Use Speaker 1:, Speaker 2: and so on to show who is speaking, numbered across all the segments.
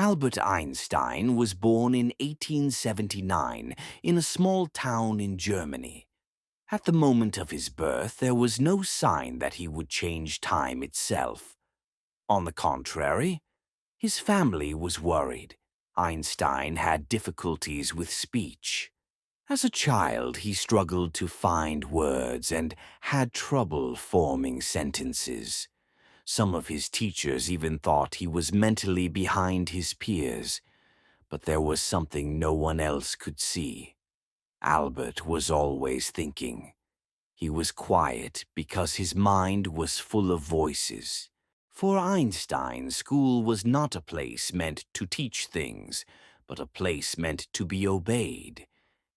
Speaker 1: Albert Einstein was born in 1879 in a small town in Germany. At the moment of his birth, there was no sign that he would change time itself. On the contrary, his family was worried. Einstein had difficulties with speech. As a child, he struggled to find words and had trouble forming sentences. Some of his teachers even thought he was mentally behind his peers, but there was something no one else could see. Albert was always thinking. He was quiet because his mind was full of voices. For Einstein, school was not a place meant to teach things, but a place meant to be obeyed.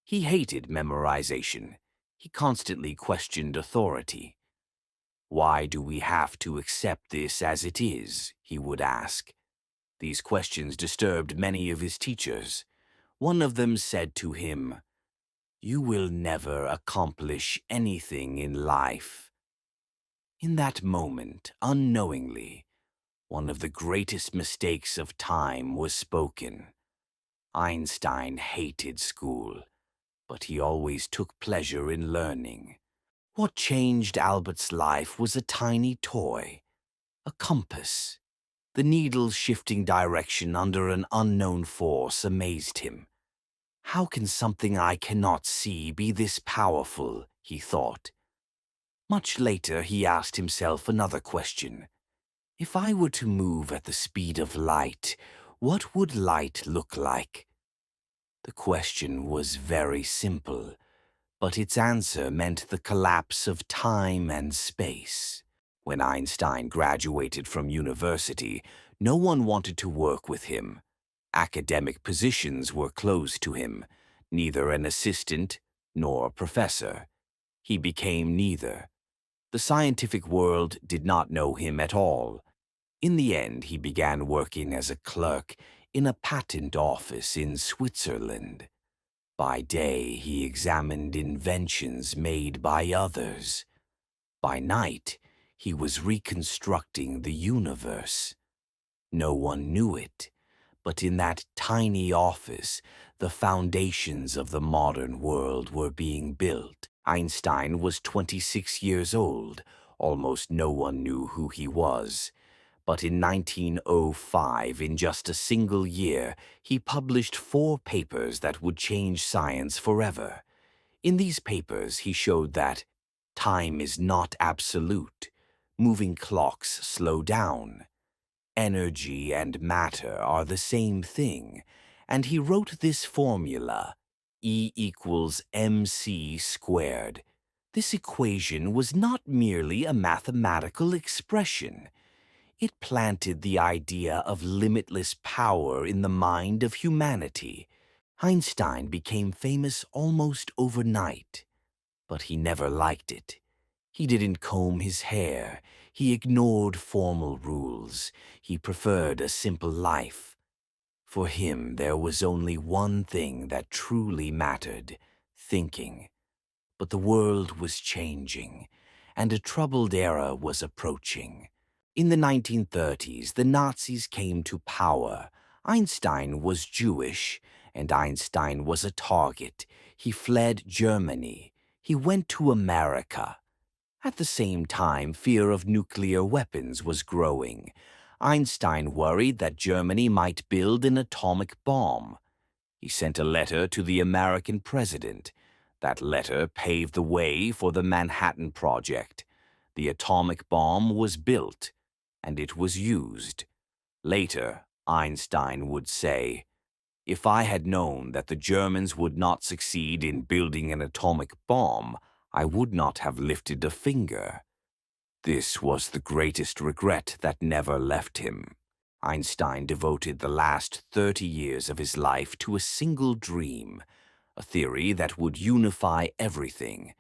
Speaker 1: He hated memorization. He constantly questioned authority. "Why do we have to accept this as it is?" he would ask. These questions disturbed many of his teachers. One of them said to him, "You will never accomplish anything in life." In that moment, unknowingly, one of the greatest mistakes of time was spoken. Einstein hated school, but he always took pleasure in learning. What changed Albert's life was a tiny toy, a compass. The needle's shifting direction under an unknown force amazed him. "How can something I cannot see be this powerful?" he thought. Much later, he asked himself another question. If I were to move at the speed of light, what would light look like? The question was very simple, but its answer meant the collapse of time and space. When Einstein graduated from university, no one wanted to work with him. Academic positions were closed to him, neither an assistant nor a professor. He became neither. The scientific world did not know him at all. In the end, he began working as a clerk in a patent office in Switzerland. By day, he examined inventions made by others. By night, he was reconstructing the universe. No one knew it, but in that tiny office, the foundations of the modern world were being built. Einstein was 26 years old. Almost no one knew who he was. But in 1905, in just a single year, he published 4 papers that would change science forever. In these papers, he showed that time is not absolute. Moving clocks slow down. Energy and matter are the same thing, and he wrote this formula, E equals mc squared. This equation was not merely a mathematical expression. It planted the idea of limitless power in the mind of humanity. Einstein became famous almost overnight, but he never liked it. He didn't comb his hair. He ignored formal rules. He preferred a simple life. For him, there was only one thing that truly mattered: thinking. But the world was changing, and a troubled era was approaching. In the 1930s, the Nazis came to power. Einstein was Jewish, and Einstein was a target. He fled Germany. He went to America. At the same time, fear of nuclear weapons was growing. Einstein worried that Germany might build an atomic bomb. He sent a letter to the American president. That letter paved the way for the Manhattan Project. The atomic bomb was built, and it was used. Later, Einstein would say, "If I had known that the Germans would not succeed in building an atomic bomb, I would not have lifted a finger." This was the greatest regret that never left him. Einstein devoted the last 30 years of his life to a single dream, a theory that would unify everything.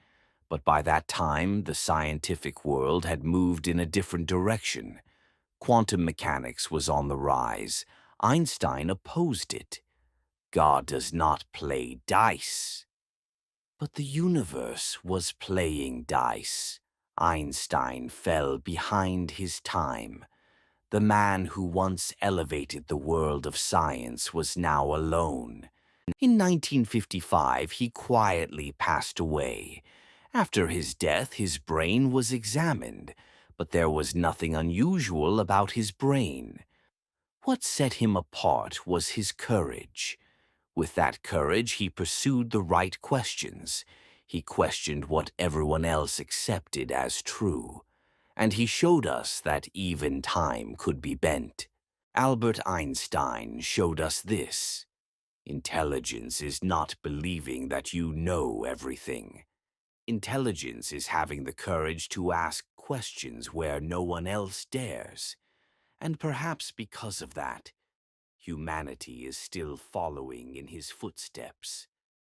Speaker 1: But by that time, the scientific world had moved in a different direction. Quantum mechanics was on the rise. Einstein opposed it. God does not play dice. But the universe was playing dice. Einstein fell behind his time. The man who once elevated the world of science was now alone. In 1955, he quietly passed away. After his death, his brain was examined, but there was nothing unusual about his brain. What set him apart was his courage. With that courage, he pursued the right questions. He questioned what everyone else accepted as true. And he showed us that even time could be bent. Albert Einstein showed us this. Intelligence is not believing that you know everything. Intelligence is having the courage to ask questions where no one else dares. And perhaps because of that, humanity is still following in his footsteps.